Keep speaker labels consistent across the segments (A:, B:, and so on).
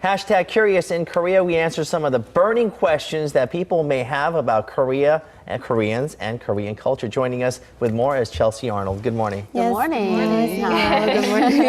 A: Hashtag Curious in Korea. We answer some of the burning questions that people may have about Korea and Koreans and Korean culture. Joining us with more is Chelci Arnold. Good morning.
B: Yes.
C: Good morning.
B: Good morning.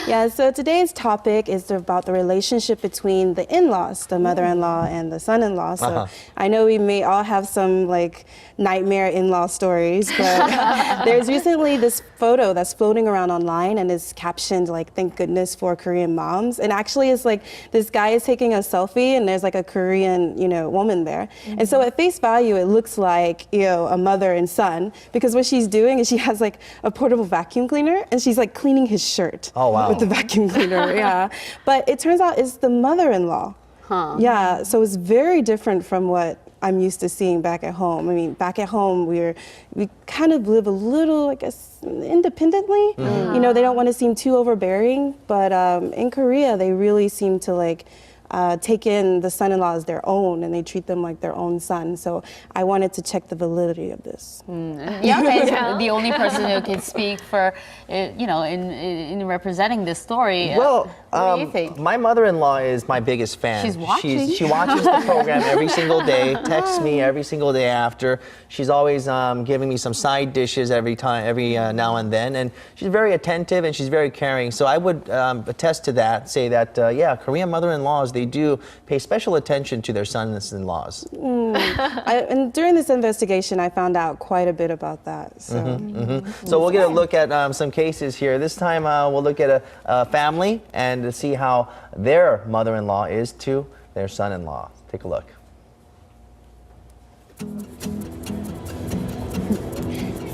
B: Yeah, so today's topic is about the relationship between the in-laws, the mother-in-law and the son-in-law. So I know we may all have some like nightmare in-law stories, but there's recently this photo that's floating around online and is captioned like, "Thank goodness for Korean moms." And actually it's like this guy is taking a selfie and there's like a Korean, woman there. And so at face value, it looks like, a mother and son, because what she's doing is she has like a portable vacuum cleaner and she's like cleaning his shirt with the vacuum cleaner. Yeah. But it turns out it's the mother-in-law. Yeah. So it's very different from what I'm used to seeing back at home. I mean, back at home, we kind of live a little, I guess, independently. They don't want to seem too overbearing, but in Korea, they really seem to like take in the son-in-law as their own, and they treat them like their own son. So I wanted to check the validity of this.
C: Young is the only person who can speak for, in representing this story.
A: Well,
C: what do you think?
A: My mother-in-law is my biggest fan.
C: She's watching.
A: She watches the program every single day, texts me every single day after. She's always giving me some side dishes every now and then, and she's very attentive and she's very caring. So I would attest to that, say that, Korean mother-in-laws, they do pay special attention to their sons-in-laws.
B: And during this investigation, I found out quite a bit about that. So,
A: So we'll get a look at some cases here. This time we'll look at a family and to see how their mother-in-law is to their son-in-law. Take a look.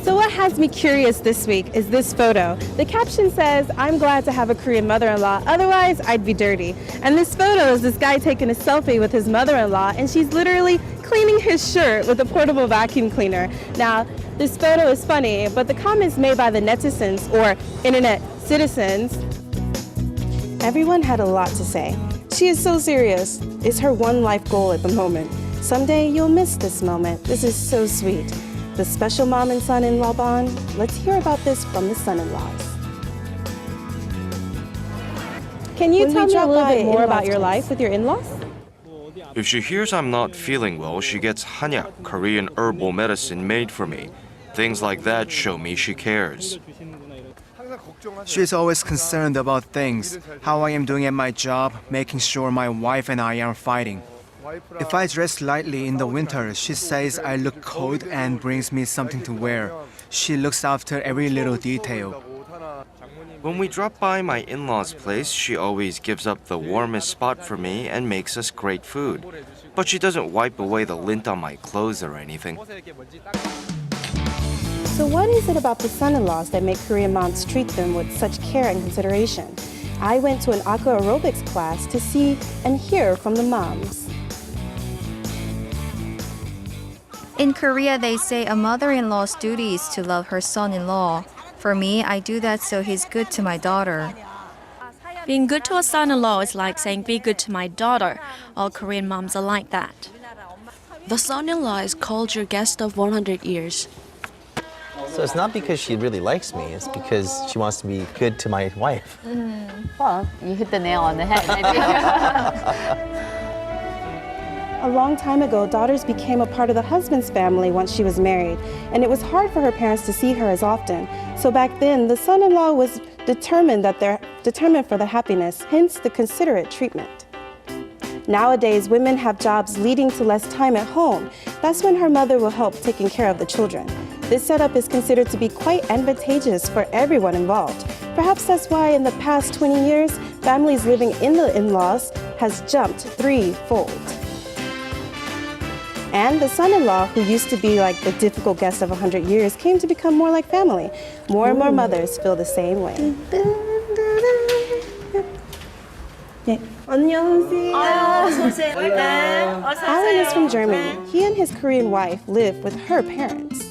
B: So what has me curious this week is this photo. The caption says, "I'm glad to have a Korean mother-in-law, otherwise I'd be dirty." And this photo is this guy taking a selfie with his mother-in-law, and she's literally cleaning his shirt with a portable vacuum cleaner. Now, this photo is funny, but the comments made by the netizens, or internet citizens, everyone had a lot to say. "She is so serious. It's her one life goal at the moment. Someday you'll miss this moment. This is so sweet." The special mom and son-in-law bond? Let's hear about this from the son-in-laws. Can you tell me a little bit more about your life with your in-laws?
D: If she hears I'm not feeling well, she gets hanyak, Korean herbal medicine made for me. Things like that show me she cares.
E: She's always concerned about things, how I am doing at my job, making sure my wife and I are fighting. If I dress lightly in the winter, she says I look cold and brings me something to wear. She looks after every little detail.
D: When we drop by my in-laws' place, she always gives up the warmest spot for me and makes us great food. But she doesn't wipe away the lint on my clothes or anything.
B: So what is it about the son-in-laws that make Korean moms treat them with such care and consideration? I went to an aqua aerobics class to see and hear from the moms.
F: In Korea, they say a mother-in-law's duty is to love her son-in-law. For me, I do that so he's good to my daughter.
G: Being good to a son-in-law is like saying be good to my daughter. All Korean moms are like that.
H: The son-in-law is called your guest of 100 years.
A: So it's not because she really likes me, it's because she wants to be good to my wife.
C: Well, you hit the nail on the head. I think.
B: A long time ago, daughters became a part of the husband's family once she was married, and it was hard for her parents to see her as often. So back then, the son-in-law was determined for their happiness, hence the considerate treatment. Nowadays, women have jobs leading to less time at home. That's when her mother will help taking care of the children. This setup is considered to be quite advantageous for everyone involved. Perhaps that's why in the past 20 years, families living in the in-laws has jumped threefold. And the son-in-law, who used to be like the difficult guest of 100 years, came to become more like family. More and more mothers feel the same way. Alan is from Germany. He and his Korean wife live with her parents.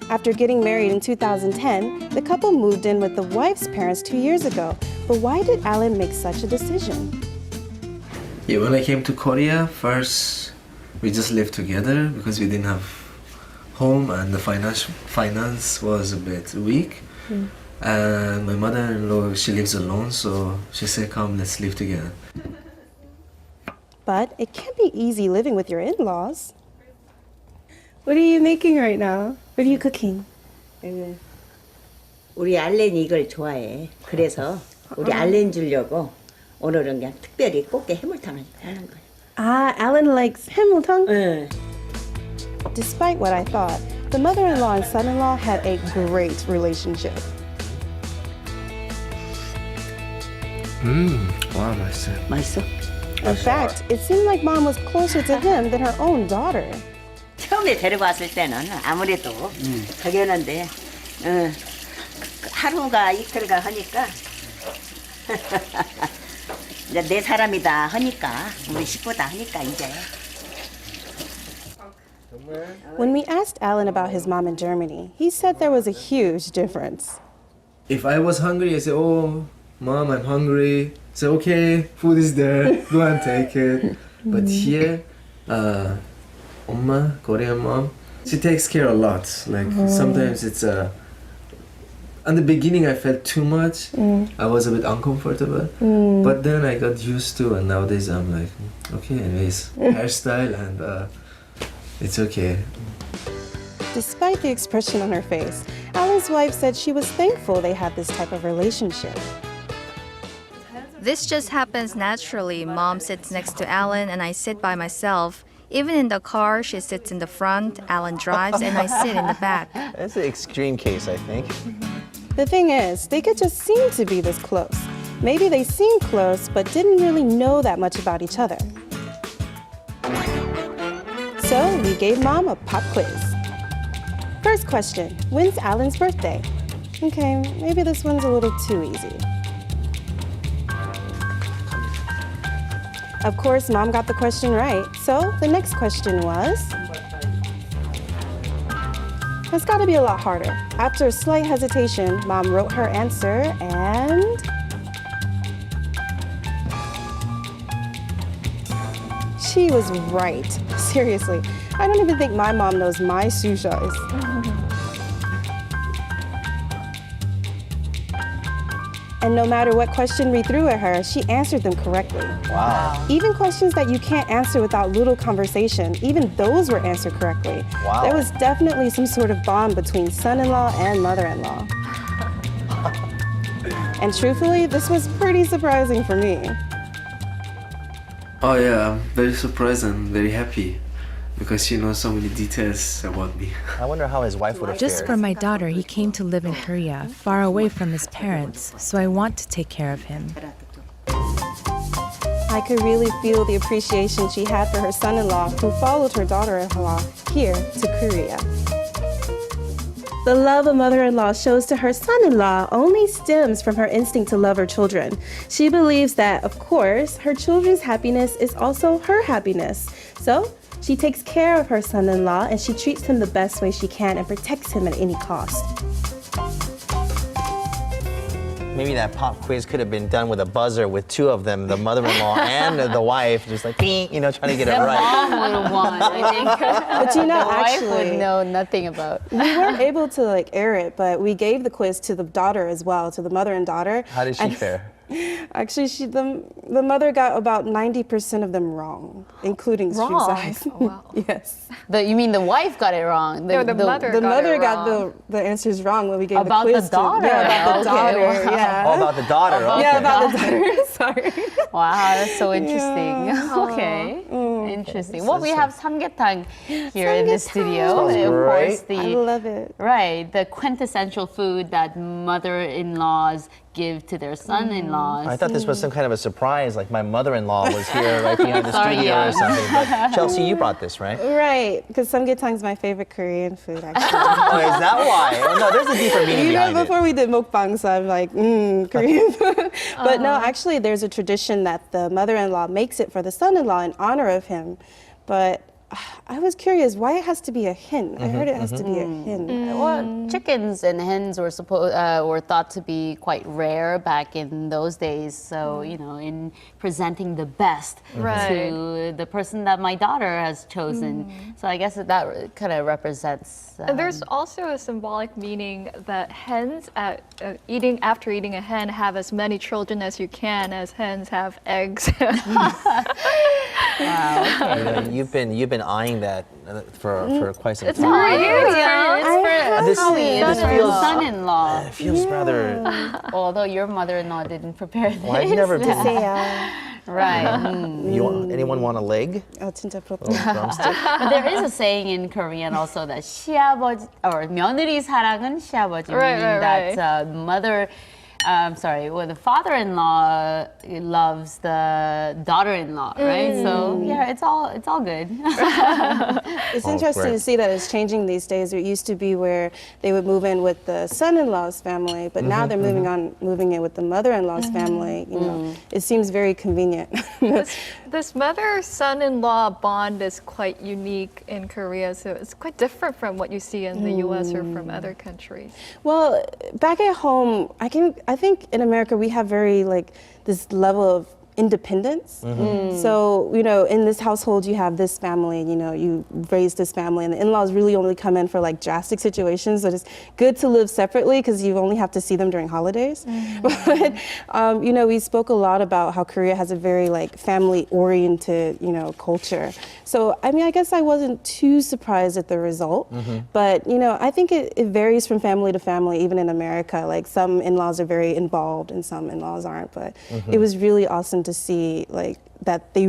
B: After getting married in 2010, the couple moved in with the wife's parents 2 years ago. But why did Alan make such a decision?
I: Yeah, when I came to Korea, first we just lived together because we didn't have home and the finance was a bit weak. And my mother-in-law, she lives alone, so she said, come, let's live together.
B: But it can't be easy living with your in-laws. What are you making right now? What are you cooking?
J: 우리 알렌이 이걸 좋아해. 그래서 우리 알렌 주려고 오늘은 그냥 특별히 꽃게 해물탕을 하는 거야.
B: Ah, Alan likes himmeltang.
J: 응.
B: Despite what I thought, the mother-in-law and son-in-law had a great relationship.
I: 와, 맛있어요.
J: 맛있어?
B: In fact, it seemed like mom was closer to him than her own daughter.
J: 처음에 데리고 왔을 때는 아무래도 저기였는데 하루가 이틀가 하니까 이제 내 사람이다 하니까 우리 식구다 하니까 이제.
B: When we asked Alan about his mom in Germany, he said there was a huge difference.
I: If I was hungry, I say, oh, mom, I'm hungry. Say, okay, food is there. Go and take it. But here, Oma, Korean mom, she takes care a lot. Like sometimes it's in the beginning I felt too much. I was a bit uncomfortable. But then I got used to, and nowadays I'm like, okay, anyways, hairstyle and it's okay.
B: Despite the expression on her face, Alan's wife said she was thankful they had this type of relationship.
F: This just happens naturally. Mom sits next to Alan and I sit by myself. Even in the car, she sits in the front, Alan drives, and I sit in the back.
A: That's an extreme case, I think.
B: The thing is, they could just seem to be this close. Maybe they seemed close, but didn't really know that much about each other. So we gave Mom a pop quiz. First question, when's Alan's birthday? Okay, maybe this one's a little too easy. Of course, Mom got the question right. So the next question was, it's got to be a lot harder. After a slight hesitation, Mom wrote her answer and she was right. Seriously, I don't even think my mom knows my sushas. And no matter what question we threw at her, she answered them correctly.
A: Wow.
B: Even questions that you can't answer without little conversation, even those were answered correctly.
A: Wow.
B: There was definitely some sort of bond between son-in-law and mother-in-law. And truthfully, this was pretty surprising for me.
I: Oh yeah, I'm very surprised and very happy because she knows so many details about me.
A: I wonder how his wife would have
K: Just
A: fared.
K: for my daughter, he came to live in Korea, far away from his parents, so I want to take care of him.
B: I could really feel the appreciation she had for her son-in-law, who followed her daughter-in-law here to Korea. The love a mother-in-law shows to her son-in-law only stems from her instinct to love her children. She believes that, of course, her children's happiness is also her happiness. So, she takes care of her son-in-law and she treats him the best way she can and protects him at any cost.
A: Maybe that pop quiz could have been done with a buzzer with two of them, the mother-in-law and the wife, just like, trying to get it
C: The
A: right.
C: mom would have won, I think.
B: But you know,
C: the wife
B: actually,
C: would know nothing about.
B: we weren't able to air it, but we gave the quiz to the daughter as well, to the mother and daughter.
A: How did she
B: And
A: fare?
B: Actually, the mother got about 90% of them wrong, including street
C: Wrong?
B: size.
F: Oh, wow.
B: Yes.
C: You mean the wife got it wrong?
F: No, the mother
B: The
F: got
B: mother
F: it
B: got
F: wrong.
B: the answers wrong when we gave
C: About
B: the
C: the
B: quiz
C: daughter.
B: to. Yeah, about the
C: Okay,
B: daughter.
C: wow.
B: Yeah.
A: Oh, about the daughter. Okay.
B: Yeah, about the daughter. Sorry.
C: Wow, that's so interesting. Okay, interesting. Well, we have samgyetang here in the studio.
A: Smells
C: Of course,
A: great.
B: I love it.
C: right, the quintessential food that mother-in-laws give to their son-in-laws.
A: I thought this was some kind of a surprise, like my mother-in-law was here right behind the
C: Sorry,
A: studio
C: yeah.
A: or something. But Chelsea, you brought this, right?
B: Right, because samgyetang is my favorite Korean food, actually.
A: Oh, is that why? Oh, no, there's a deeper meaning
B: You know,
A: behind
B: before
A: it.
B: we did mukbang, so I'm like, Korean food. But no, actually, there's a tradition that the mother-in-law makes it for the son-in-law in honor of him. But I was curious why it has to be a hen. I heard it has to be a hen.
C: Well, chickens and hens were were thought to be quite rare back in those days. So you know, in presenting the best to the person that my daughter has chosen. So I guess that kind of represents.
L: And there's also a symbolic meaning that hens, after eating a hen, have as many children as you can, as hens have eggs.
C: Wow.
A: You know, you've been eyeing that for quite some
L: It's
A: time.
L: for you,
C: It's for
A: This feels
C: son-in-law.
A: it feels rather.
C: Although your mother-in-law didn't prepare this.
A: Well, I've never been.
C: Right.
A: Anyone want a leg?
B: 진짜 부럽다.
A: Drumstick?
C: But there is a saying in Korean also that 시아버지 or 며느리 사랑은 시아버지, meaning that mother. Well, the father-in-law loves the daughter-in-law, right? So yeah, it's all good.
B: It's interesting to see that it's changing these days. It used to be where they would move in with the son-in-law's family, but now they're moving in with the mother-in-law's family. You know, it seems very convenient.
L: This mother-son-in-law bond is quite unique in Korea, so it's quite different from what you see in the U.S. or from other countries.
B: Well, back at home, I think in America we have very this level of independence. So, you know, in this household you have this family, you know, you raise this family, and the in-laws really only come in for drastic situations. So it's good to live separately because you only have to see them during holidays. But, you know, we spoke a lot about how Korea has a very family-oriented, you know, culture. So, I mean, I guess I wasn't too surprised at the result. But, you know, I think it varies from family to family, even in America. Like some in-laws are very involved and some in-laws aren't. But it was really awesome to see that the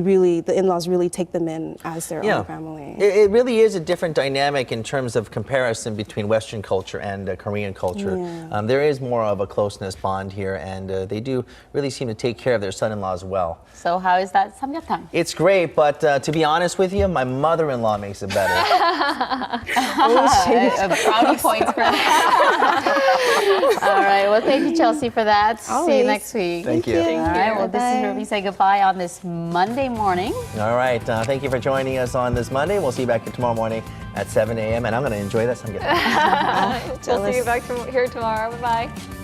B: in-laws really take them in as their own family.
A: It really is a different dynamic in terms of comparison between Western culture and Korean culture. There is more of a closeness bond here, and they do really seem to take care of their son-in-laws well.
C: So how is that samgyuptang?
A: It's great, but to be honest with you, my mother-in-law makes it better.
C: Brownie points for that. All right. Well, thank you, Chelsea, for that. See you next week.
A: Thank you.
C: All right. Well, this is where we say goodbye on this Monday morning.
A: All right. Thank you for joining us on this Monday. We'll see you back here tomorrow morning at 7 a.m. and I'm going to enjoy that samgyuptang.
L: We'll see you back here tomorrow. Bye-bye.